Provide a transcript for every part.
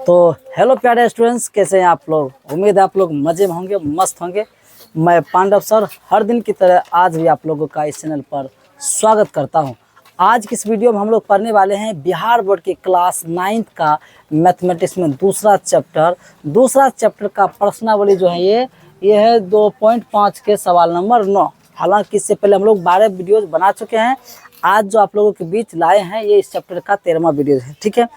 तो हेलो प्यारे स्टूडेंट्स, कैसे हैं आप लोग। उम्मीद है आप लोग मज़े में होंगे, मस्त होंगे। मैं पांडव सर हर दिन की तरह आज भी आप लोगों का इस चैनल पर स्वागत करता हूं। आज की इस वीडियो में हम लोग पढ़ने वाले हैं बिहार बोर्ड के क्लास 9th का मैथमेटिक्स में दूसरा चैप्टर का प्रश्नावली जो है ये है 2.5 के सवाल नंबर 9। हालांकि इससे पहले हम लोग 12 वीडियोज बना चुके हैं। आज जो आप लोगों के बीच लाए हैं ये इस चैप्टर का 13वां वीडियो है। ठीक है,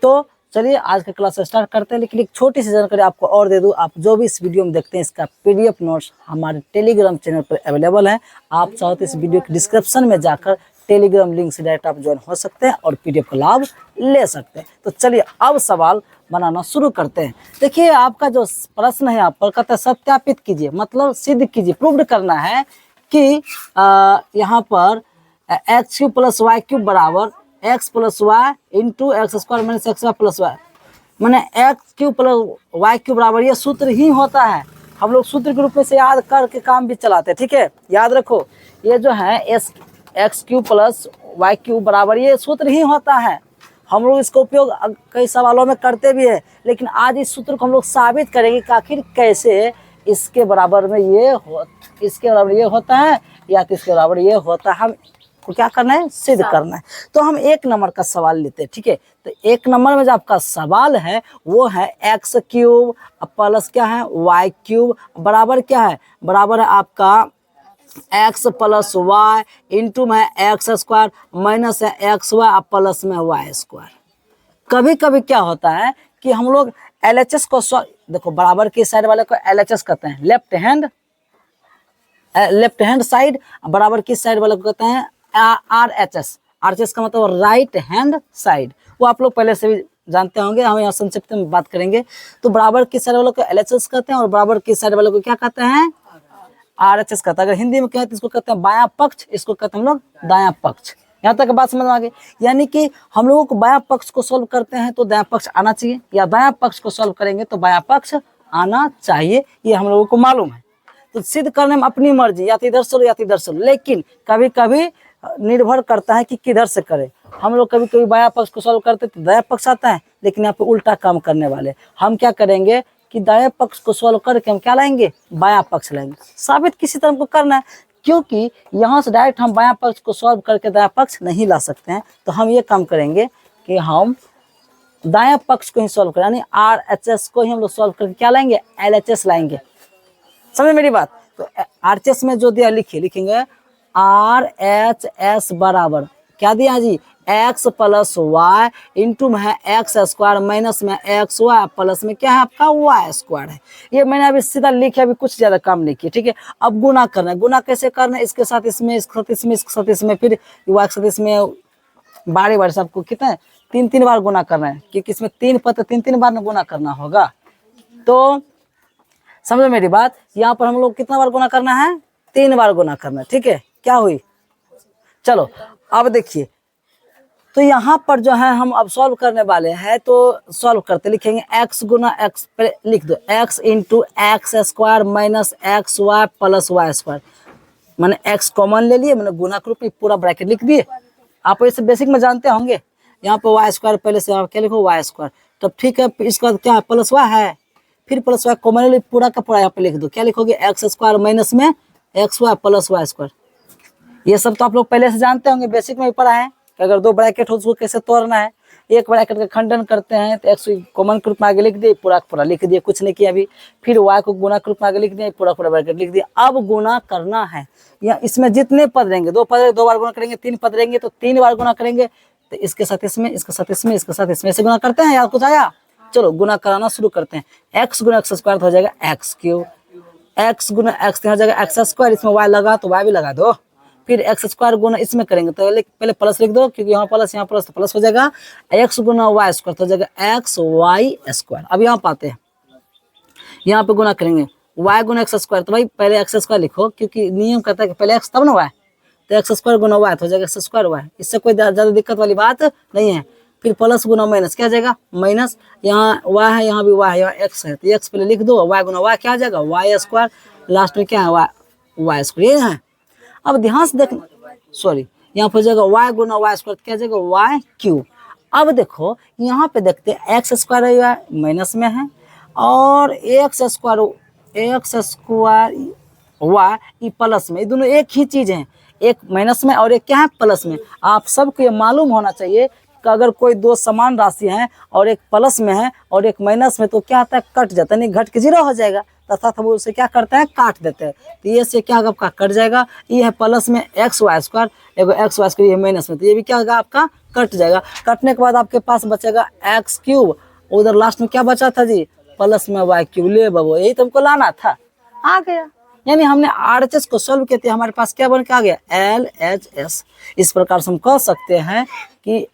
तो चलिए आज का क्लास स्टार्ट करते हैं। लेकिन एक छोटी सी जानकारी आपको और दे दूं, आप जो भी इस वीडियो में देखते हैं इसका पीडीएफ नोट्स हमारे टेलीग्राम चैनल पर अवेलेबल है। आप चाहो तो इस वीडियो के डिस्क्रिप्शन में जाकर टेलीग्राम लिंक से डायरेक्ट आप ज्वाइन हो सकते हैं और पीडीएफ का लाभ ले सकते हैं। तो चलिए अब सवाल बनाना शुरू करते हैं। देखिए आपका जो प्रश्न है यहाँ पर कहता है सत्यापित कीजिए, मतलब सिद्ध कीजिए, प्रूव्ड करना है कि यहाँ पर x cube plus y cube बराबर x plus y into x square minus x y plus y, मैंने x cube plus y cube बराबर ये सूत्र ही होता है। हम लोग सूत्र के रूप में से याद करके काम भी चलाते हैं। ठीक है, याद रखो ये जो है x cube plus y cube बराबर ये सूत्र ही होता है। हम लोग इसका उपयोग कई सवालों में करते भी है, लेकिन आज इस सूत्र को हम लोग साबित करेंगे कि आखिर कैसे इसके बराबर में इसके बराबर ये होता है या तो इसके बराबर ये होता है। हम को क्या करना है, सिद्ध करना है। तो हम एक नंबर का सवाल लेते हैं। ठीक है, तो एक नंबर में जो आपका सवाल है वो है एक्स क्यूब प्लस क्या है वाई क्यूब बराबर क्या है, बराबर है आपका एक्स प्लस वाई इंटू में एक्स स्क्वायर माइनस है एक्स वाई प्लस में वाई स्क्वायर। कभी कभी क्या होता है कि हम लोग एलएचएस को देखो बराबर की साइड वाले को एलएचएस कहते हैं, लेफ्ट हैंड साइड, बराबर की साइड वाले को कहते हैं आरएचएस। आरएचएस का मतलब राइट हैंड साइड, वो आप लोग पहले से भी जानते होंगे, हम यहाँ संक्षिप्त में बात करेंगे। तो बराबर की साइड वालों को एलएचएस कहते हैं और बराबर की साइड वालों को क्या कहते हैं, आरएचएस कहते हैं। अगर हिंदी में कहते हैं इसको कहते हैं बायां पक्ष, इसको कहते हैं हम लोग दायां पक्ष। यहाँ तक बात समझ में आ गई। यानी कि हम लोगों को बायां पक्ष को सॉल्व करते हैं तो दायां पक्ष आना चाहिए, या दायां पक्ष को सॉल्व करेंगे तो बायां पक्ष आना चाहिए, ये हम लोगों को मालूम है। तो सिद्ध करने में अपनी मर्जी, या तो इधर से लो या तो इधर से लो, लेकिन कभी कभी निर्भर करता है कि किधर से करें। हम लोग कभी कभी बायां पक्ष को सॉल्व करते तो दायां पक्ष आता है, लेकिन यहाँ पे उल्टा काम करने वाले हम क्या करेंगे कि दायां पक्ष को सॉल्व करके हम क्या लाएंगे, बायां पक्ष लाएंगे। साबित किसी तरह को करना है, क्योंकि यहाँ से डायरेक्ट हम बायां पक्ष को सॉल्व करके दायां पक्ष नहीं ला सकते हैं। तो हम ये काम करेंगे कि हम दायां पक्ष को ही सॉल्व करें, यानी आरएचएस को ही हम लोग सॉल्व करके क्या लाएंगे, एलएचएस लाएंगे। समझ मेरी बात। तो आरएचएस में जो दिया लिखेंगे आरएचएस बराबर क्या दिया जी, एक्स प्लस वाई इंटू में है एक्स स्क्वायर माइनस में एक्स वाई प्लस में क्या है आपका वाई स्क्वायर है। ये मैंने अभी सीधा लिखा, अभी कुछ ज्यादा काम नहीं किया। ठीक है, अब गुना करना है। गुना कैसे करना है, इसके साथ इसमें, इसके साथ इसमें, इसके साथ इसमें, फिर वाई के साथ इसमें, बारी बारी सबको कितना है 3 बार गुना करना है, क्योंकि इसमें 3 पद 3 बार गुना करना होगा। तो समझो मेरी बात, यहाँ पर हम लोग कितना बार गुना करना है, 3 बार गुना करना है। ठीक है, क्या हुई, चलो अब देखिए। तो यहाँ पर जो है हम अब सॉल्व करने वाले हैं, तो सॉल्व करते लिखेंगे एक्स गुना एक्स, लिख दो x into x square minus x y plus y square. मैंने एक्स कॉमन ले लिए, मैंने गुना के रूप में पूरा ब्रैकेट लिख दिए। आप इसे बेसिक में जानते होंगे। यहाँ पर वाई स्क्वायर पहले से आप क्या लिखो, वाई स्क्वायर। तब ठीक है, इसके बाद क्या है, प्लस वाई है, फिर प्लस वाई कॉमन पूरा का पूरा यहाँ पे लिख दो। क्या लिखोगे, एक्स स्क्वायर माइनस में x y plus y square. ये सब तो आप लोग पहले से जानते होंगे, बेसिक में भी पढ़ा है कि अगर 2 ब्रैकेट हो उसको कैसे तोड़ना है। एक ब्रैकेट का खंडन करते हैं तो एक्स कॉमन के रूप में आगे लिख दिए, पूरा पूरा लिख दिए, कुछ नहीं किया अभी। फिर वाई को गुना के रूप में आगे लिख दिए, पूरा पूरा ब्रैकेट लिख दिया। अब गुना करना है, या इसमें जितने पद रहेंगे, 2 पद 2 बार गुना करेंगे, 3 पद रहेंगे तो 3 बार गुना करेंगे। तो इसके साथ इसमें, इसके साथ इसमें, इसके साथ इसमें से गुना करते हैं। यार कुछ आया, चलो गुना कराना शुरू करते हैं। एक्स गुना एक्स स्क्वायर हो जाएगा एक्स क्यूब, एक्स गुना एक्स हो जाएगा एक्स स्क्वायर, इसमें वाई लगा तो वाई भी लगा दो। फिर एक्स स्क्वायर गुना इसमें करेंगे तो पहले प्लस लिख दो, क्योंकि यहाँ प्लस तो प्लस हो जाएगा। एक्स गुना वाई स्क्वायर तो हो जाएगा एक्स वाई स्क्वायर। अब यहाँ पाते हैं, यहाँ पे गुना करेंगे वाई गुना एक्स स्क्वायर, तो भाई पहले एक्स स्क्वायर लिखो, क्योंकि नियम कहता है कि पहले एक्स तब ना वाई। तो एक्स स्क्वायर गुना वाई तो हो जाएगा एक्स स्क्वायर वाई, इससे कोई ज्यादा दिक्कत वाली बात नहीं है। फिर प्लस गुना माइनस क्या आ जाएगा, माइनस, यहाँ वाई है, यहाँ भी वाई है, यहाँ एक्स है, तो एक्स पहले लिख दो, वाई गुना वाई क्या आ जाएगा, वाई स्क्वायर, लास्ट में क्या है वाई स्क्वायर, ये है। अब ध्यान से देखना, सॉरी, यहाँ पर जाएगा वाई गुना वाई स्क्वायर क्या आ जाएगा, वाई क्यूब। अब देखो यहाँ पे देखते हैं एक्स स्क्वायर माइनस में है और एक्स स्क्वायर वाई ये प्लस में, ये दोनों एक ही चीज है, एक माइनस में और एक क्या है प्लस में। आप सबको ये मालूम होना चाहिए कि अगर कोई दो समान राशि हैं और एक प्लस में है और एक माइनस में तो क्या होता है कट जाता है, नहीं घट के जीरो हो जाएगा, तथा वो उसे क्या करते हैं काट देते हैं। तो ये से क्या होगा आपका कट जाएगा, ये है प्लस में एक्स वाई स्क्वायर, एगो एक्स वाई स्क्वायर ये माइनस में, तो ये भी क्या होगा आपका कट जाएगा। कटने के बाद आपके पास बचेगा एक्स क्यूब, उधर लास्ट में क्या बचा था जी प्लस में वाई क्यूब, ले बाबू यही तो हमको लाना था, आ गया। यानी हमने आरएचएस को सॉल्व किया थे, हमारे पास क्या बन के आ गया एलएचएस। इस प्रकार से हम कह सकते हैं कि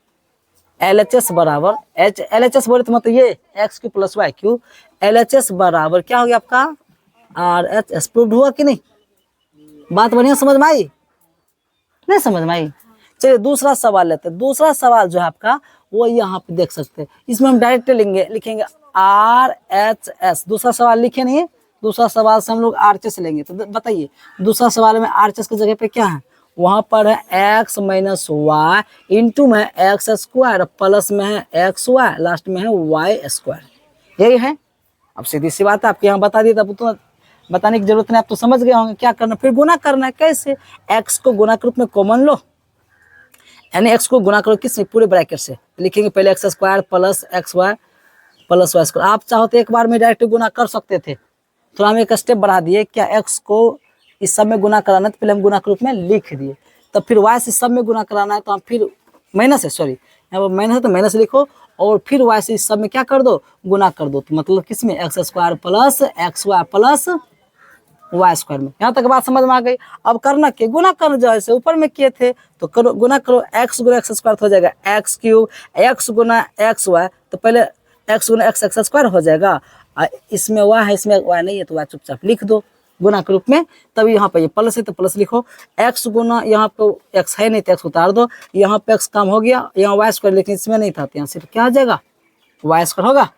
एलएचएस बराबर एलएचएस बोले तो मतलब ये x cube plus y cube, LHS बराबर क्या हो गया आपका आरएचएस। प्रूव्ड हुआ कि नहीं? बात बढ़िया समझ में आई? नहीं समझ में आई? चलिए दूसरा सवाल लेते हैं। दूसरा सवाल जो है आपका वो यहाँ पे देख सकते हैं, इसमें हम डायरेक्ट लिखेंगे आरएचएस। दूसरा सवाल लिखे नहीं, दूसरा सवाल से हम लोग आरएचएस लेंगे। तो बताइए दूसरा सवाल में आरएचएस की जगह पे क्या है, वहां पर है एक्स माइनस वाई इंटू में एक्स स्क्वायर प्लस में है एक्स वाई, लास्ट में है वाई स्क्वायर, यही है। अब सीधी सी बात है, आपके यहाँ बता दिया, तब तो बताने की जरूरत नहीं, आप तो समझ गए होंगे क्या करना। फिर गुना करना है, कैसे? एक्स को गुना के रूप में कॉमन लो, यानी एक्स को गुना करो किस पूरे ब्रैकेट से, लिखेंगे पहले x square plus x y plus y square. आप चाहो तो एक बार में डायरेक्ट गुना कर सकते थे, तो हम एक स्टेप बढ़ा दिए, क्या एक्स को इस सब में गुना कराना है तो पहले हम गुना के रूप में लिख दिए, तब फिर वाई से सब में गुना कराना है तो हम फिर माइनस है, सॉरी यहाँ पर माइनस है तो माइनस लिखो, और फिर वाई से इस सब में क्या कर दो गुना कर दो, तो मतलब किस में x square plus x y plus y square में। यहाँ तक बात समझ में आ गई। अब करना क्या, गुना करना, जैसे ऊपर में किए थे तो करो गुना करो, एक्स गुना एक्स स्क्वायर हो जाएगा एक्स क्यूब, एक्स गुना एक्स वाई तो पहले एक्स गुना एक्स एक्स स्क्वायर हो जाएगा, इसमें वाई है इसमें वाई नहीं है तो वाई चुपचाप लिख दो गुना के रूप में। तब यहाँ पे ये प्लस है तो प्लस लिखो, एक्स गुना यहाँ पे एक्स है नहीं तो एक्स उतार दो, यहाँ पे एक्स काम हो गया, यहाँ वाई स्क्वायर लेकिन इसमें नहीं था तो यहाँ सिर्फ क्या आ जाएगा वाई स्क्वायर होगा।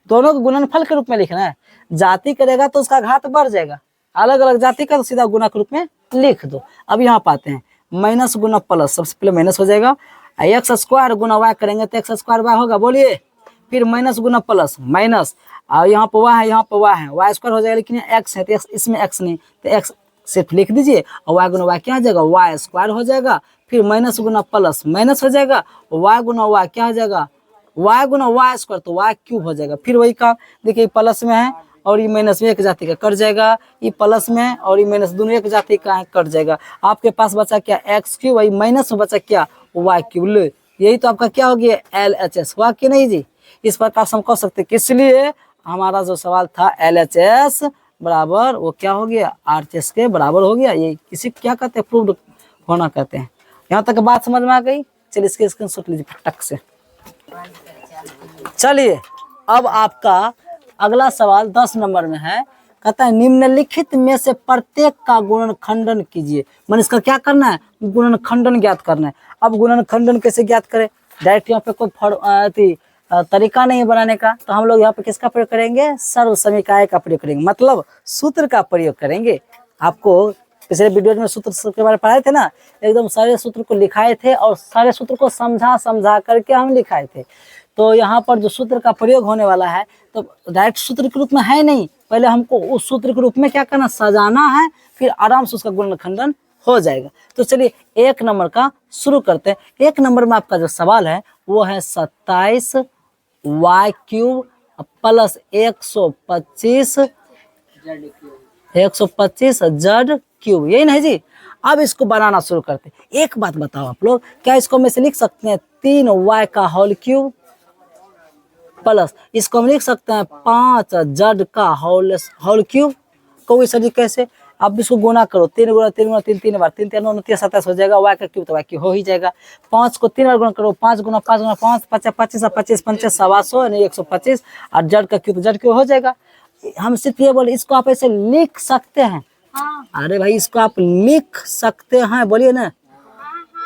दोनों को गुणनफल के रूप में लिखना है, जाति करेगा तो उसका घात बढ़ जाएगा, अलग अलग जाति का तो सीधा गुना के रूप में लिख दो। अब यहाँ पाते हैं माइनस गुना प्लस, सबसे पहले माइनस हो जाएगा, एक्स स्क्वायर गुना वाई करेंगे तो एक्स स्क्वायर वाई होगा, बोलिए, फिर माइनस गुना प्लस माइनस, और यहाँ पर वाई है यहाँ पर वाई है, वाई स्क्वायर हो जाएगा, लेकिन एक्स है तो इसमें एक्स नहीं तो एक्स सिर्फ लिख दीजिए, और वाई गुना वाई क्या हो जाएगा वाई स्क्वायर हो जाएगा, फिर माइनस गुना प्लस माइनस हो जाएगा, वाई गुना वाई क्या हो जाएगा वाई गुना वाई स्क्वायर तो वाई क्यूब हो जाएगा। फिर वही काम देखिए, प्लस में है और ये माइनस में एक जाति का कट जाएगा, ये प्लस में और ये माइनस दोनों एक जाति का कट जाएगा। आपके पास बचा क्या एक्स क्यूब, वही माइनस में बचा क्या वाई क्यूब, ले यही तो आपका क्या हो गया एलएचएस हुआ कि नहीं जी। इस प्रकार से हम कह सकते हैं, इसलिए हमारा जो सवाल था एलएचएस बराबर वो क्या हो गया आरएचएस के बराबर हो गया। ये किसी क्या कहते हैं प्रूव्ड होना कहते हैं। यहाँ तक बात समझ में आ गई? चलिए इसके स्क्रीनशॉट लीजिए फटक से। चलिए अब आपका अगला सवाल 10 नंबर में है, कहता है निम्नलिखित में से प्रत्येक का गुणनखंडन कीजिए। मैंने इसका क्या करना है गुणनखंडन ज्ञात करना है। अब गुणनखंडन कैसे ज्ञात करें, डायरेक्ट यहाँ पे कोई तरीका नहीं बनाने का, तो हम लोग यहाँ पे किसका प्रयोग करेंगे सर्व समीकाय का प्रयोग करेंगे, मतलब सूत्र का प्रयोग करेंगे। आपको पिछले वीडियो में सूत्र के बारे में पढ़ाए थे ना, एकदम सारे सूत्र को लिखाए थे और सारे सूत्र को समझा करके हम लिखाए थे। तो यहाँ पर जो सूत्र का प्रयोग होने वाला है तो डायरेक्ट सूत्र के रूप में है नहीं, पहले हमको उस सूत्र के रूप में क्या करना सजाना है, फिर आराम से उसका गुणनखंडन हो जाएगा। तो चलिए 1 नंबर का शुरू करते हैं। 1 नंबर में आपका जो सवाल है वो है 27 y cube plus 125 z cube, यही नहीं जी। अब इसको बनाना शुरू करते हैं। एक बात बताओ आप लोग, क्या इसको में से लिख सकते हैं 3 वाई का होल क्यूब प्लस इसको हम लिख सकते हैं 5 जेड का होल क्यूब। कोई सर जी कैसे, अब इसको गुना करो, 3 गुना 3 गुना 3 3 बार 3 3 9 27 हो जाएगा, वाई का क्यूब तो वाई क्यूब हो ही जाएगा। 5 को 3 बार गुना करो, 5 गुना 5 गुना 5 25 25 25 सवा यानी 125, और जेड का क्यूब हो जाएगा। हम सिर्फ ये बोले इसको आप ऐसे लिख सकते हैं। अरे भाई इसको आप लिख सकते हैं, बोलिए ना।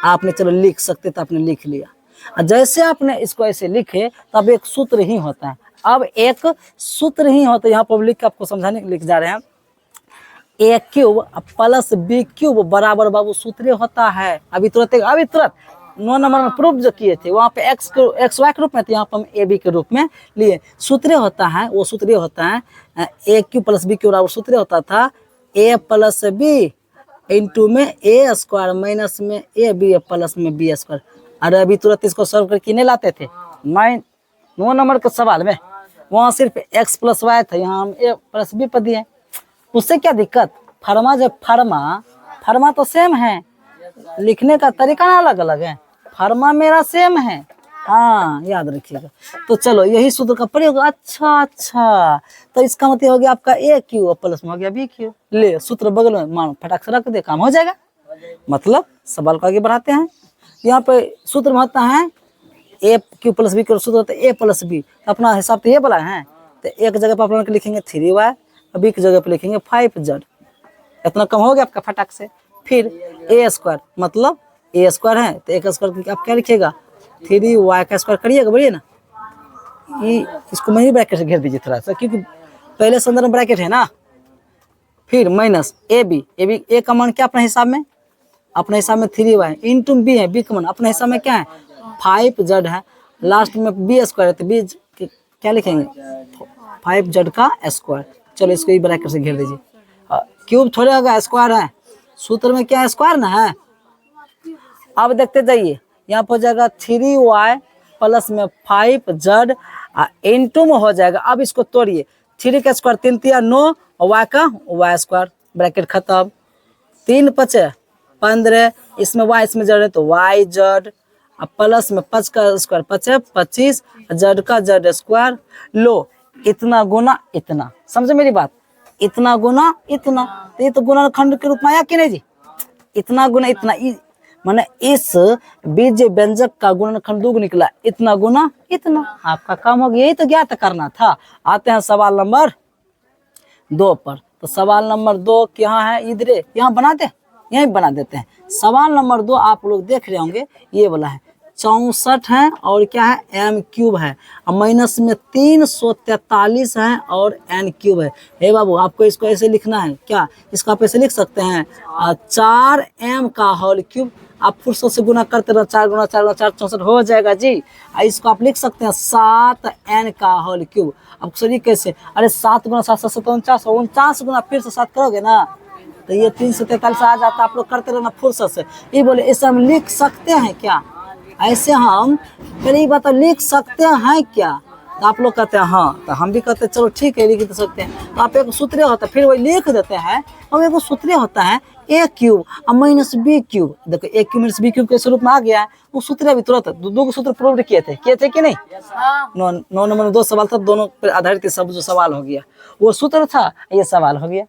आपने चलो लिख सकते तो आपने लिख लिया, जैसे आपने इसको ऐसे लिखे तब एक सूत्र ही होता है। अब एक सूत्र ही होता है, यहाँ पर लिख के आपको समझाने लिख जा रहे हैं, ए क्यूब प्लस बी क्यूब बराबर बाबू सूत्र होता है। अभी तुरंत 9 नंबर में प्रूफ जो किए थे वहाँ पे एक्स वाई के रूप में थे, यहाँ पर हम ए बी के रूप में लिए। सूत्र होता है, वो सूत्र होता है a cube plus b Q बराबर सूत्र होता था ए प्लस बी इंटू में ए स्क्वायर माइनस में ए बी प्लस में बी स्क्वायर। अरे अभी तुरंत इसको सॉल्व करके नहीं लाते थे 9 नंबर के सवाल में, वहाँ सिर्फ एक्स प्लस वाई था, यहाँ हम ए प्लस बी पर दिए। उससे क्या दिक्कत, फर्मा जब फर्मा तो सेम है, लिखने का तरीका ना अलग अलग है, फर्मा मेरा सेम है, हाँ याद रखिएगा। तो चलो यही सूत्र का प्रयोग। अच्छा तो इसका मतलब हो गया आपका ए क्यू प्लस में हो गया बी क्यू। ले सूत्र बगल में मान फटाक से रख दे, काम हो जाएगा। मतलब सवाल को आगे बढ़ाते हैं। यहाँ पे सूत्र में होता है a cube plus b Q, सूत्र होता है ए प्लस बी, अपना हिसाब तो ये वाला है। तो एक जगह पर आप लिखेंगे 3y, बी की जगह पर लिखेंगे 5z। इतना कम हो गया आपका फटाक से। फिर ए स्क्वायर, मतलब ए स्क्वायर है तो एक स्क्वायर आप क्या लिखिएगा 3y का स्क्वायर करिएगा, बोलिए ना। ये इसको मैं ही ब्रैकेट से घेर दीजिए थोड़ा सा, क्योंकि पहले संदर्भ में ब्रैकेट है ना। फिर माइनस ए बी ए का मान क्या अपने हिसाब में, अपने हिसाब में 3y इंटू बी है, बी का मान अपने हिसाब में क्या है 5z है। लास्ट में बी स्क्वायर है तो बी क्या लिखेंगे 5z का स्क्वायर। चलो इसको ही ब्रैकेट से घेर दीजिए। क्यूब थोड़े होगा, स्क्वायर है, सूत्र में क्या है स्क्वायर ना है। अब देखते जाइए, यहाँ पर हो जाएगा 3y प्लस में 5z इंटू में हो जाएगा। अब इसको तोड़िए, 3 का स्क्वायर 3 तिया 9 और y का y स्क्वायर, ब्रैकेट खत्म। 3 5 15, इसमें y इसमें जड़ है तो y जड, प्लस में 5 का स्क्वायर 5 25, z का z स्क्वायर। लो इतना गुना इतना, समझे मेरी बात, इतना गुना इतना, तो ये तो गुणनखंड के रूप में आया कि नहीं जी। इतना गुना इतना, माने इस बीज व्यंजक का गुणनखंड 2 निकला, इतना गुना इतना, आपका काम हो गया। यही तो ज्ञात करना था। आते हैं सवाल नंबर 2 पर। तो सवाल नंबर 2 यहाँ है, इधर यहाँ बना दे, यहीं बना देते हैं। सवाल नंबर 2 आप लोग देख रहे होंगे, ये वाला है 64 है और क्या है एम क्यूब है, और माइनस में 343 है और एन क्यूब है। हे बाबू आपको इसको ऐसे लिखना है क्या, इसको आप ऐसे लिख सकते हैं 4m का होल क्यूब। आप फुर्सत से गुना करते रहो, 4 गुना 4 64 हो जाएगा जी। इसको आप लिख सकते हैं 7n का होल क्यूब। अब सॉरी कैसे, अरे 7 गुना 7 49, 49 गुना फिर से 7 करोगे ना तो ये 343 आ जाता। आप लोग करते रहना फुर्सत से। ये बोले इसे हम लिख सकते हैं क्या, ऐसे हम पहले बताओ लिख सकते हैं क्या। तो आप लोग कहते हैं हाँ, तो हम भी कहते हैं चलो ठीक है लिख सकते हैं। तो आप एक सूत्र होता है फिर वही लिख देते हैं, और एक सूत्र होता है ए क्यूब और माइनस बी क्यूब। देखो ए क्यूब माइनस बी क्यूब के स्वरूप में आ गया है। वो सूत्र भी तुरंत दो सूत्र प्रूव किए थे कि नहीं। 9 नंबर में 2 सवाल था, दोनों पर आधारित सब जो सवाल हो गया वो सूत्र था, ये सवाल हो गया।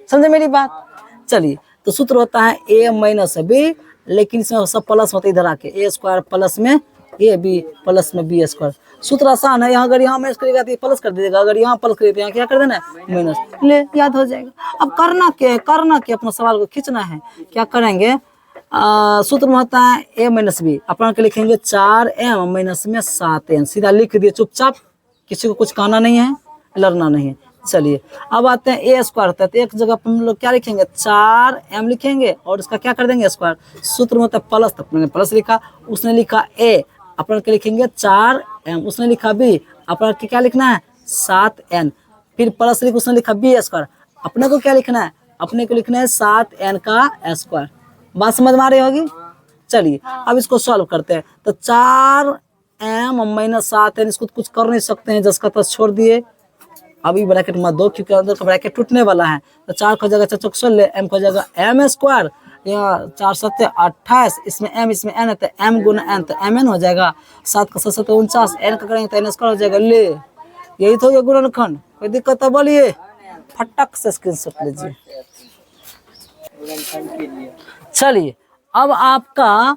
समझे मेरी बात। चलिए तो सूत्र होता है ए माइनस बी, लेकिन इसमें सब प्लस होता है इधर आके, ए स्क्वायर प्लस में ए बी प्लस में बी स्क्वायर। सूत्र आसान है, यहाँ अगर यहाँ माइनस करेगा तो प्लस कर दीजिएगा, अगर यहाँ प्लस करेगा तो यहाँ क्या कर देना है माइनस, ले याद हो जाएगा। अब करना क्या अपना सवाल को खींचना है। क्या करेंगे, सूत्र में होता है ए माइनस बी, अपना के लिखेंगे 4m माइनस में 7n, सीधा लिख दिए चुपचाप, किसी को कुछ कहना नहीं है, लड़ना नहीं है। चलिए अब आते हैं ए स्क्वायर होता है तो एक जगह पर हम लोग क्या लिखेंगे 4m लिखेंगे और इसका क्या कर देंगे स्क्वायर। सूत्र में होता है प्लस, तो अपने प्लस लिखा, उसने लिखा ए, अपना के लिखेंगे 4m, उसने लिखा बी, अपना के क्या लिखना है 7n, फिर प्लस लिख, उसने लिखा बी स्क्वायर, अपने को क्या लिखना है, अपने को लिखना है 7n का स्क्वायर। बात समझ में आ रही होगी। चलिए अब इसको सॉल्व करते हैं। तो 4m माइनस 7n, इसको कुछ कर नहीं सकते हैं, जिसका तस छोड़ दिए। अभी ब्रैकेट मत दो क्योंकि अंदर का ब्रैकेट टूटने वाला है। तो 4 को जगह 4 चौक 16, m को जगह m स्क्वायर, यहाँ 4 7 28, इसमें m इसमें n है तो m गुना n तो mn हो जाएगा। 7 का 7 49, n का करेंगे तो n स्क्वायर हो जाएगा। ले यही तो ये गुणनखंड, कोई दिक्कत है बोलिए, फटक से स्क्रीनशॉट लीजिए। चलिए अब आपका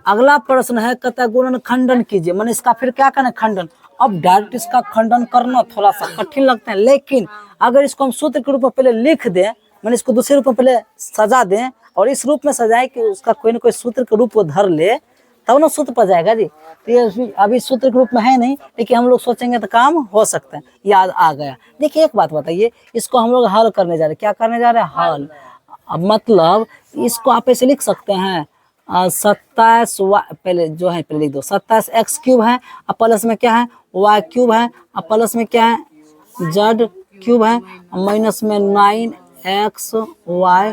अगला प्रश्न है, कहता है गुणनखंडन कीजिए। मैंने इसका फिर क्या करना खंडन। अब डायरेक्ट इसका खंडन करना थोड़ा सा कठिन लगता है, लेकिन अगर इसको हम सूत्र के रूप में पहले लिख दें, मैंने इसको दूसरे रूप में पहले सजा दें और इस रूप में सजाए कि उसका कोई ना कोई सूत्र के रूप को धर ले, तब ना सूत्र पर जाएगा जी। तो ये अभी सूत्र के रूप में है नहीं, लेकिन हम लोग सोचेंगे तो काम हो सकता है। याद आ गया। देखिए एक बात बताइए, इसको हम लोग हल करने जा रहे हैं। क्या करने जा रहे हैं, हल। अब मतलब इसको आप ऐसे लिख सकते हैं 27 वाई, पहले जो है पहले लिख दो, 27 एक्स क्यूब है, अब प्लस में क्या है वाई क्यूब है, अब प्लस में क्या है जेड क्यूब है, माइनस में 9 एक्स वाई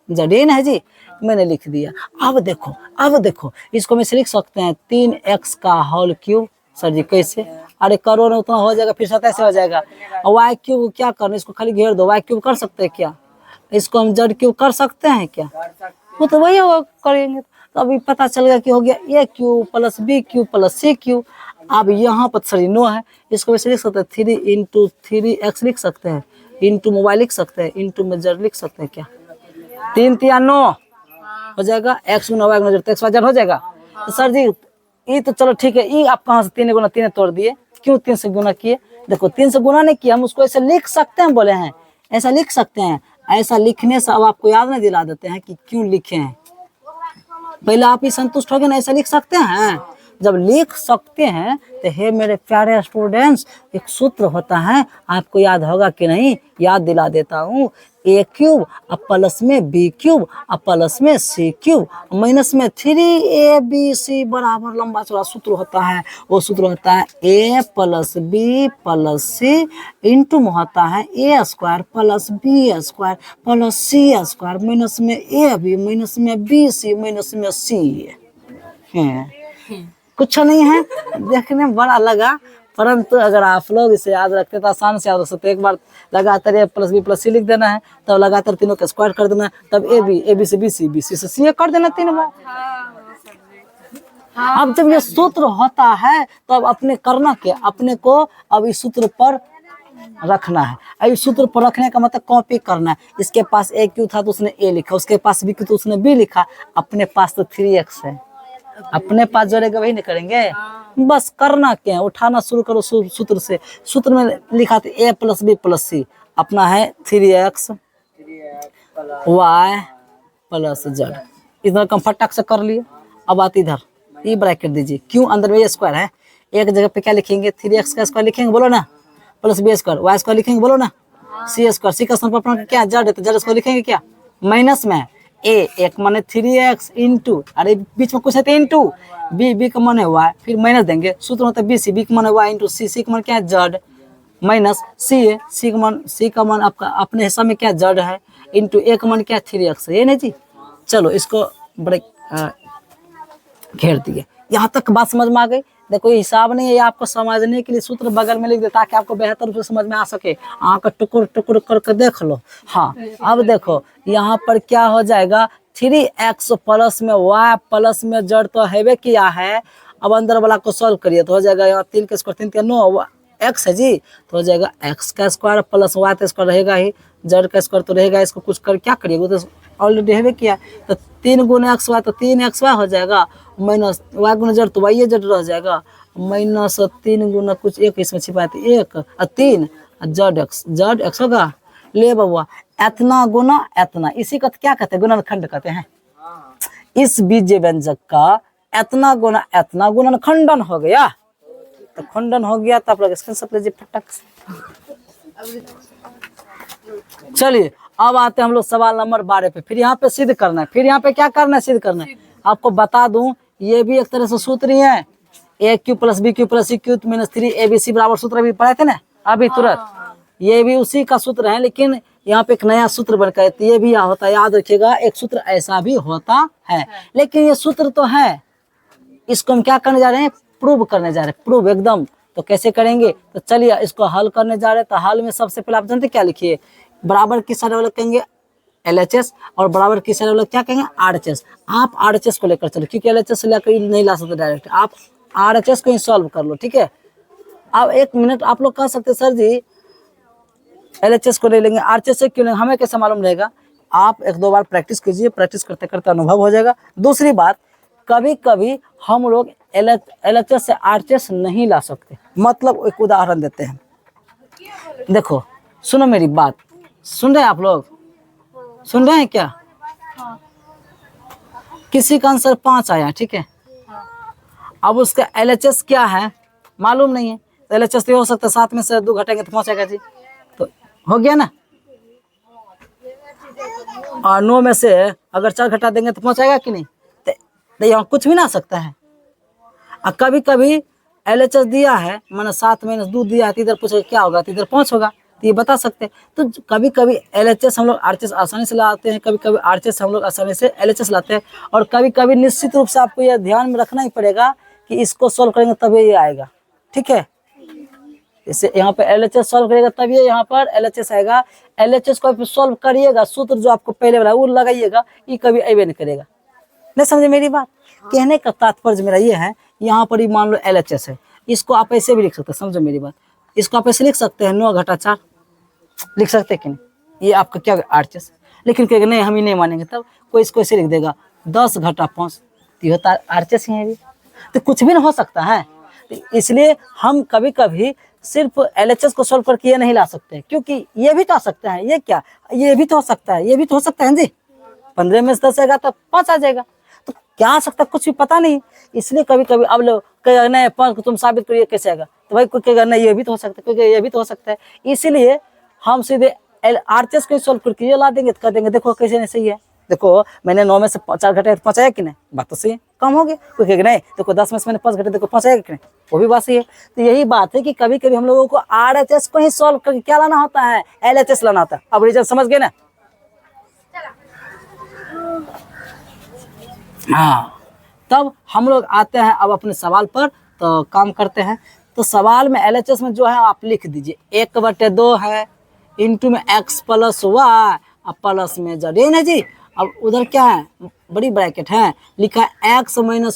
जेड, ये ना है जी, मैंने लिख दिया। अब देखो इसको में से लिख सकते हैं 3 एक्स का होल क्यूब। सर जी कैसे, अरे करो ना उतना हो जाएगा, फिर 27 हो जाएगा। वाई क्यूब क्या करना, इसको खाली घेर दो, वाई क्यूब कर सकते हैं क्या, इसको हम जेड क्यूब कर सकते हैं क्या, वो तो वही होगा करेंगे। तो अभी पता चल गया कि हो गया a cube plus b cube plus c cube. अब यहाँ पर सर नो है, इसको वैसे लिख सकते हैं 3 इंटू 3 एक्स लिख सकते हैं, इंटू मोबाइल लिख सकते हैं, इंटू में जेड लिख सकते हैं क्या, 3 3 9 हो जाएगा, एक्स गुना वाई गुना जेड, एक्स वाई जेड हो जाएगा। तो सर जी ये तो चलो ठीक है, ये आप कहाँ से 3 गुना 3 तोड़ दिए, क्यों 3 से गुना किए, देखो 3 से गुना नहीं किया, हम उसको ऐसे लिख सकते हैं, बोले हैं ऐसा लिख सकते हैं। ऐसा लिखने से अब आपको याद नहीं दिला देते हैं कि क्यों लिखे हैं, पहले आप ही संतुष्ट हो गए ना, ऐसा लिख सकते हैं। जब लिख सकते हैं तो हे मेरे प्यारे स्टूडेंट्स, एक सूत्र होता है, आपको याद होगा कि नहीं, याद दिला देता हूँ, ए क्यूब अब प्लस में बी क्यूब अब प्लस में सी क्यूब माइनस में 3ab बराबर लंबा चौड़ा सूत्र होता है। वो सूत्र होता है a plus b plus c into में होता है a square plus b square plus c square minus में ए बी माइनस में बी सी माइनस में सी है। कुछ नहीं है, देखने में बड़ा लगा, परंतु अगर आप लोग इसे याद रखते तो आसान से याद हो सकते। एक बार लगातार ए प्लस बी प्लस सी लिख देना है, तब लगातार तीनों का स्क्वायर कर देना है, तब ए बी से बी सी से सी कर देना 3 बार। अब जब ये सूत्र होता है तो अब अपने करना क्या, अपने को अब इस सूत्र पर रखना है। अब इस सूत्र पर रखने का मतलब कॉपी करना है। इसके पास ए क्यू था तो उसने ए लिखा, उसके पास बी क्यू तो उसने बी लिखा, अपने पास तो 3x है, अपने पास जोड़ेगा वही नहीं करेंगे। बस करना क्या है, उठाना शुरू करो सूत्र से। सूत्र में लिखा था ए प्लस बी प्लस सी, अपना है 3x वाई प्लस जेड, इधर कम फटाक से कर लिए। अब आती इधर ये ब्रैकेट दीजिए, क्यों अंदर में ये स्क्वायर है, एक जगह पे क्या लिखेंगे 3x का स्क्वायर लिखेंगे बोलो ना, plus b square y square लिखेंगे बोलो ना, सी स्क्वायर सी का स्थान पर अपना क्या जेड है, तो जेड स्क्वायर लिखेंगे क्या, माइनस में ए एक माने 3x इंटू, अरे बीच में कुछ है तो इंटू, बी का मन है वाई, फिर माइनस देंगे, सूत्र होता है बी का मन है वाई इंटू सी का मन क्या है जेड, माइनस सी है, सी का मन आपका अपने हिस्सा में क्या जेड है, इंटू ए का मन क्या 3x है, ये नहीं जी। चलो इसको ब्रेक घेर दिए, यहाँ तक बात समझ में आ गई। देखो ये हिसाब नहीं है, ये आपको समझने के लिए सूत्र बगल में लिख दे ताकि आपको बेहतर रूप से समझ में आ सके, आँख टुकुर टुकुर करके देख लो। हाँ अब देखो यहाँ पर क्या हो जाएगा, 3x प्लस में y प्लस में जेड तो हैवे किया है। अब अंदर वाला को सॉल्व करिए तो हो जाएगा, यहाँ 3 का स्क्वायर 3 9 x है जी, तो हो जाएगा x का स्क्वायर प्लस y का स्क्वायर रहेगा ही, जेड का स्क्वायर तो रहेगा, इसको कुछ कर क्या करिएगा, तो ऑलरेडी हैवे किया, तो 3 गुना एक्स वाई तो 3xy हो जाएगा, माइनस वाई गुना जेड तो वाई जेड रह जाएगा, माइनस 3 गुना कुछ एक इसमें छिपाए थे 1 और 3 जेड एक्स होगा। ले बउआ एतना गुना एतना, इसी का क्या कहते हैं, गुणनखंड कहते हैं। इस बीजीय व्यंजक का एतना गुणनखंडन हो गया, तो खंडन हो गया, तो आप लोग स्क्रीनशॉट लीजिए फटक से। चलिए अब आते हैं हम लोग सवाल नंबर 12 पे। फिर यहाँ पे सिद्ध करना है, फिर यहाँ पे क्या करना है, सिद्ध करना है। आपको बता दूं ये भी एक तरह से सूत्र ही है, a cube plus b cube plus c cube minus 3abc बराबर सूत्र भी पढ़े थे ना अभी तुरंत, ये भी उसी का सूत्र है, लेकिन यहाँ पे एक नया सूत्र बनकर ये भी होता है, याद रखिएगा एक सूत्र ऐसा भी होता है, लेकिन ये सूत्र तो है, इसको हम क्या करने जा रहे हैं, प्रूव करने जा रहे हैं, प्रूव एकदम। तो कैसे करेंगे, तो चलिए इसको हल करने जा रहे हैं। तो हल में सबसे पहले आप जानते क्या लिखिए, बराबर की सारे वाले कहेंगे LHS और बराबर की सारे वाले क्या कहेंगे RHS। आप RHS को लेकर चलो, क्योंकि LHS से लेकर नहीं ला सकते डायरेक्ट, आप RHS को ही सॉल्व कर लो, ठीक है। अब 1 मिनट आप लोग कह सकते सर जी LHS को ले लेंगे, RHS से क्यों लेंगे, हमें कैसे मालूम रहेगा। आप 1-2 बार प्रैक्टिस कीजिए, प्रैक्टिस करते करते अनुभव हो जाएगा। दूसरी बात, कभी कभी हम लोग LHS से RHS नहीं ला सकते, मतलब एक उदाहरण देते हैं। देखो सुनो मेरी बात, सुन रहे हैं आप लोग, सुन रहे हैं क्या, किसी का आंसर 5 आया, ठीक है, अब उसका LHS क्या है मालूम नहीं है, तो LHS तो हो सकता है 7 में से 2 घटेंगे तो पहुंचेगा जी, तो हो गया ना, और 9 में से अगर 4 घटा देंगे तो पहुंचाएगा कि नहीं, तो तो यहाँ कुछ भी ना आ सकता है। और कभी कभी LHS दिया है, मैंने 7 - 2 दिया है, तो इधर पूछे क्या होगा, तो इधर 5 होगा, तो ये बता सकते हैं। तो कभी कभी LHS हम लोग RHS आसानी से लाते हैं, कभी कभी RHS हम लोग आसानी से LHS लाते हैं, और कभी कभी निश्चित रूप से आपको यह ध्यान में रखना ही पड़ेगा कि इसको सॉल्व करेंगे तभी ये आएगा, ठीक है। इसे यहाँ पे LHS सॉल्व करेगा तब ये यहाँ पर LHS आएगा। LHS को सॉल्व करिएगा, सूत्र जो आपको पहले वाला वो लगाइएगा, ये कभी अबे नहीं करेगा। नहीं समझे मेरी बात? कहने का तात्पर्य मेरा ये है, यहाँ पर ही मान लो LHS है, इसको आप ऐसे भी लिख सकते हैं, समझो मेरी बात, इसको आप ऐसे लिख सकते हैं 9 - 4 लिख सकते हैं कि नहीं, ये आपका क्या RHS। लेकिन कहेगा नहीं हम ही नहीं मानेंगे, तब कोई इसको ऐसे लिख देगा 10 - 5, तो होता है RHS ही है भी, तो कुछ भी ना हो सकता है। तो इसलिए हम कभी कभी सिर्फ LHS को सॉल्व करके ये नहीं ला सकते, क्योंकि ये भी तो आ सकता है, ये क्या, ये भी तो हो सकता है, ये भी तो हो सकता है जी। 15 में से 10 आएगा तो 5 आ जाएगा, तो क्या आ सकता है कुछ भी पता नहीं। इसलिए कभी कभी अब लोग कहेगा नहीं 5 को तुम साबित करिए कैसे आएगा, तो भाई कोई कहेगा नहीं ये भी तो हो सकता है, कोई ये भी तो हो सकता है। इसीलिए हम सीधे RHS को सॉल्व करके ये ला देंगे, तो कर देंगे देखो कैसे नहीं सही है। देखो मैंने 9 में से 4 घटाया तो 5 आया कि नहीं, बात तो सही है, कम हो गया। कोई कहेगा नहीं देखो 10 में से मैंने 5 घटाया देखो 5 आएगा कि नहीं, वो भी बात सही है। तो यही बात है कि कभी कभी हम लोगों को RHS को ही सॉल्व करके क्या लाना होता है, LHS लाना होता है। अब रिजल्ट समझ गए ना? हाँ, तब हम लोग आते हैं अब अपने सवाल पर, तो काम करते हैं। तो सवाल में LHS में जो है आप लिख दीजिए 1/2 है, इंटू में x + y और प्लस में z, ये ना जी। अब उधर क्या है, बड़ी ब्रैकेट है, लिखा है x - y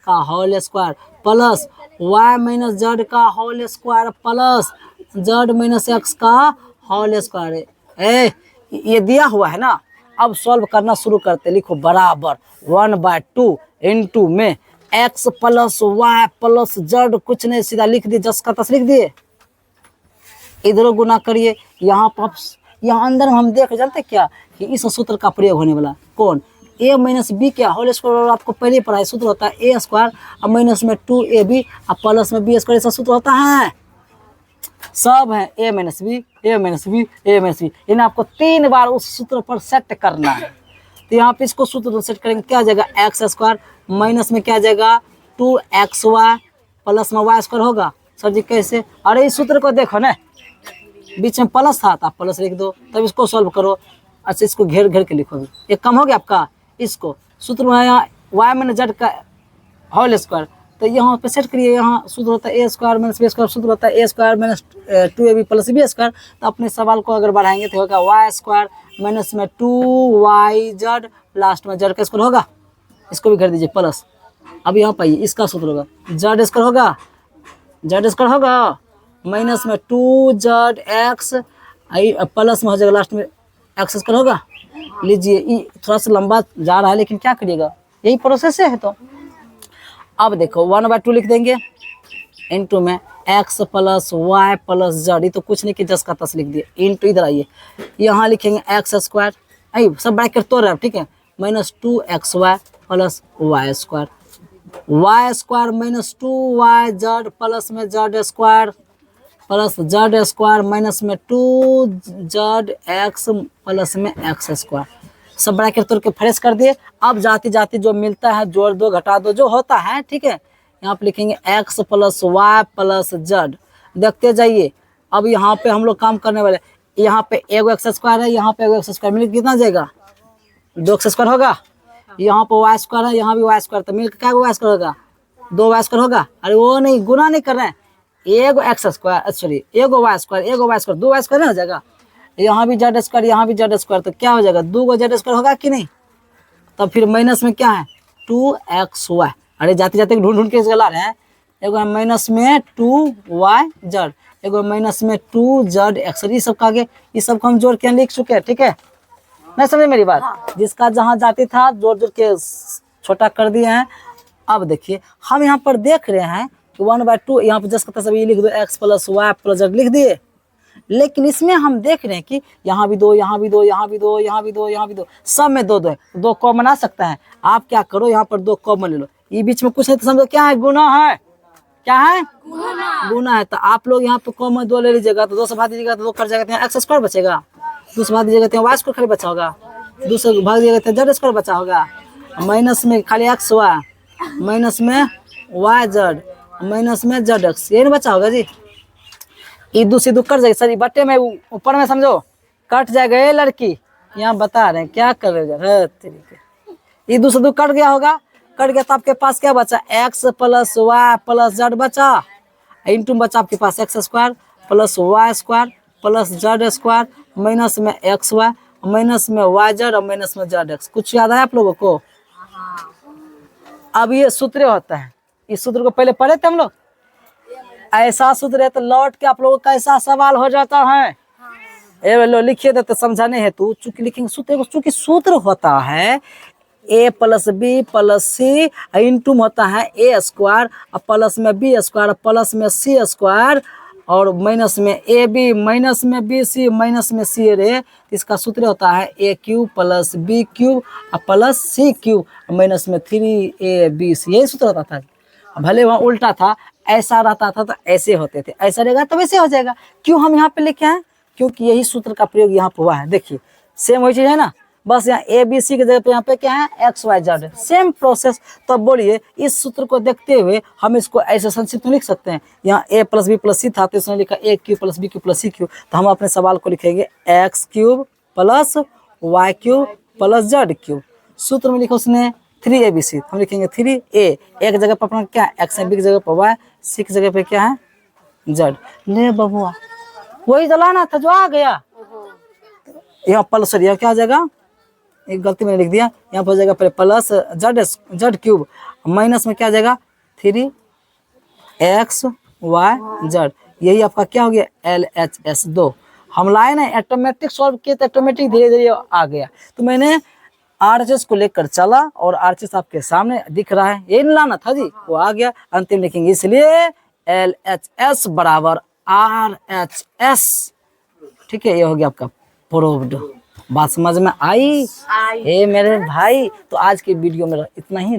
का whole square plus y - z का whole square plus z - x का होल स्क्वायर। ये दिया हुआ है ना। अब सॉल्व करना शुरू करते, लिखो बराबर 1/2 इंटू में x + y प्लस z, कुछ नहीं सीधा लिख दिए, जस का तस लिख दिए, इधरों गुना करिए। यहाँ पर यहाँ अंदर हम देख जानते क्या कि इस सूत्र का प्रयोग होने वाला कौन, a - b क्या होल स्क्वायर, आपको पहले पढ़ा है, सूत्र होता है a स्क्वायर और माइनस में 2ab और प्लस में b स्क्वायर, ऐसा सूत्र होता है। सब है a - b a - b a - b, इन्हें आपको 3 बार उस सूत्र पर सेट करना है। तो यहाँ पे इसको सूत्र सेट करेंगे, क्या आ जाएगा x² माइनस में क्या आ जाएगा 2xy प्लस में y² होगा। सर जी कैसे, अरे इस सूत्र को देखो ना, बीच में प्लस था तो आप प्लस लिख दो, तब इसको सॉल्व करो। अच्छा इसको घेर घेर के लिखो, ये कम हो गया आपका। इसको सूत्र में यहाँ y - z का होल स्क्वायर, तो यहाँ पे सेट करिए, यहाँ सूत्र होता है a² - b², सूत्र होता है a² - 2ab प्लस b²। तो अपने सवाल को अगर बढ़ाएंगे तो होगा y² माइनस में 2yz लास्ट में z का स्क्वायर होगा, इसको भी कर दीजिए प्लस। अब यहाँ पाइए इसका सूत्र होगा z² होगा, z² होगा माइनस में 2zx प्लस में हो जाएगा लास्ट में x² होगा। लीजिए ये थोड़ा सा लंबा जा रहा है, लेकिन क्या करिएगा, यही प्रोसेस है। तो अब देखो 1/2 लिख देंगे इंटू में x + y + z, ये तो कुछ नहीं कि जस का तस लिख दिए, इंटू इधर आइए यहाँ लिखेंगे x², सब ब्रैकेट तोड़ रहा है, ठीक है, minus 2xy plus y² minus 2yz plus में z² प्लस z² माइनस में 2zx प्लस में x², सब ब्रैकेट तोड़ के फ्रेश कर दिए। अब जाती जाती जो मिलता है जोड़ दो घटा दो जो होता है, ठीक है, यहाँ पे लिखेंगे x + y + z, देखते जाइए। अब यहाँ पे हम लोग काम करने वाले, यहाँ पे एगो x² है, यहाँ पे एगो x² मिल कितना जाएगा 2x² होगा, यहाँ पे y² है, यहाँ भी y², तो मिल क्या y² होगा 2y² होगा। अरे वो नहीं, गुना नहीं कर रहे हैं, एगो x² सॉरी एगो y², 2y² हो जाएगा। यहाँ भी z², यहाँ भी z², तो क्या हो जाएगा 2 z² होगा कि नहीं। तब फिर माइनस में क्या है 2xy, अरे जाते जाते ढूंढ ढूंढ के ला रहे हैं, एगो माइनस में 2yz, एगो माइनस में 2zx, ये सब का आगे ये सब हम जोड़ के लिख चुके हैं, ठीक है, नहीं समझे मेरी बात। जिसका जहाँ जाती था जोड़ जोड़ के छोटा कर दिए हैं। अब देखिए हम यहाँ पर देख रहे हैं कि 1/2 यहाँ पर जस्ट सब ये लिख दो x + y + z लिख दिए, लेकिन इसमें हम देख रहे हैं कि यहाँ भी 2, यहाँ भी 2, यहाँ भी 2, यहाँ भी 2, यहाँ भी 2, सब में 2 2 है, 2 कॉमन आ सकता है। आप क्या करो यहाँ पर 2 कॉमन ले लो, ये बीच में कुछ है तो समझो क्या है गुना है, क्या है गुना है। तो आप लोग यहाँ पे कॉमन 2 ले लीजिएगा, तो 2 से भाग दीजिएगा तो 2 कट जाएगा, x² बचेगा, 2 से भाग दीजिएगा तो y² खाली बचा होगा, 2 से भाग दीजिएगा तो z² बचा होगा, माइनस में खाली एक्स वाई, माइनस में वाई जेड, माइनस में जेड एक्स, यही ना बचा होगा जी। ईदू सीधू कट जाएगी सर, बट्टे में ऊपर में समझो कट जाएगा। ये लड़की यहाँ बता रहे हैं क्या कर रहे हो तरीके, ईदू सीधू कट गया होगा, कट गया तो आपके पास क्या बचा, x plus y plus z बचा, इंटू बचा आपके पास x square plus y square plus z square, minus में एक्स वाई, माइनस में वाई जेड और माइनस में जेड एक्स। कुछ याद है आप लोगों को? अब ये सूत्र होता है, इस सूत्र को पहले पढ़े थे हम लोग। ऐसा सूत्र है तो लौट के आप लोगों का ऐसा सवाल हो जाता है, ए लो लिखिए तो समझाने हेतु, चूंकि लिखेंगे सूत्र, चूंकि सूत्र होता है a plus b plus c into होता है ए स्क्वायर प्लस में बी स्क्वायर प्लस में सी स्क्वायर और माइनस में ए बी माइनस में बी सी माइनस में सी रे, इसका सूत्र होता है a cube plus b cube plus c cube minus में 3ab, यही सूत्र होता था। भले वहाँ उल्टा था, ऐसा रहता था तो ऐसे होते थे, ऐसा रहेगा तो वैसे हो जाएगा। क्यों हम यहाँ पे लिखे हैं? क्योंकि यही सूत्र का प्रयोग यहाँ पे हुआ है। देखिए सेम वही चीज है ना, बस यहाँ ए बी सी की जगह पे यहाँ पे क्या है, एक्स वाई जेड है, सेम प्रोसेस। तो बोलिए इस सूत्र को देखते हुए हम इसको ऐसे संक्षिप्त में लिख सकते हैं। यहाँ a plus b plus c था तो इसने लिखा a cube plus b cube plus c cube, तो हम अपने सवाल को लिखेंगे x cube plus y cube plus z cube. सूत्र में लिखा उसने 3abc, हम लिखेंगे 3a, एक जगह पर अपना क्या एक्स है, बी की जगह पर वाई, सी की जगह पे क्या है जेड। ले बबुआ वही जलाना था जो आ गया, यहाँ प्लस यहाँ क्या हो जाएगा, एक गलती मैंने लिख दिया, यहाँ पर हो जाएगा पहले प्लस जेड क्यूब माइनस में क्या आ जाएगा 3x y z, यही आपका क्या हो गया LHS 2। हम लाए ना ऑटोमेटिक सॉल्व किए तो ऑटोमेटिक धीरे धीरे आ गया। तो मैंने RHS को लेकर चला और RHS आपके सामने दिख रहा है, यही लाना था जी, वो आ गया। अंतिम लिखेंगे इसलिए LHS बराबर RHS, ठीक है। ये हो गया आपका प्रूव्ड। बात समझ में आई? ए मेरे भाई, तो आज के वीडियो में इतना ही।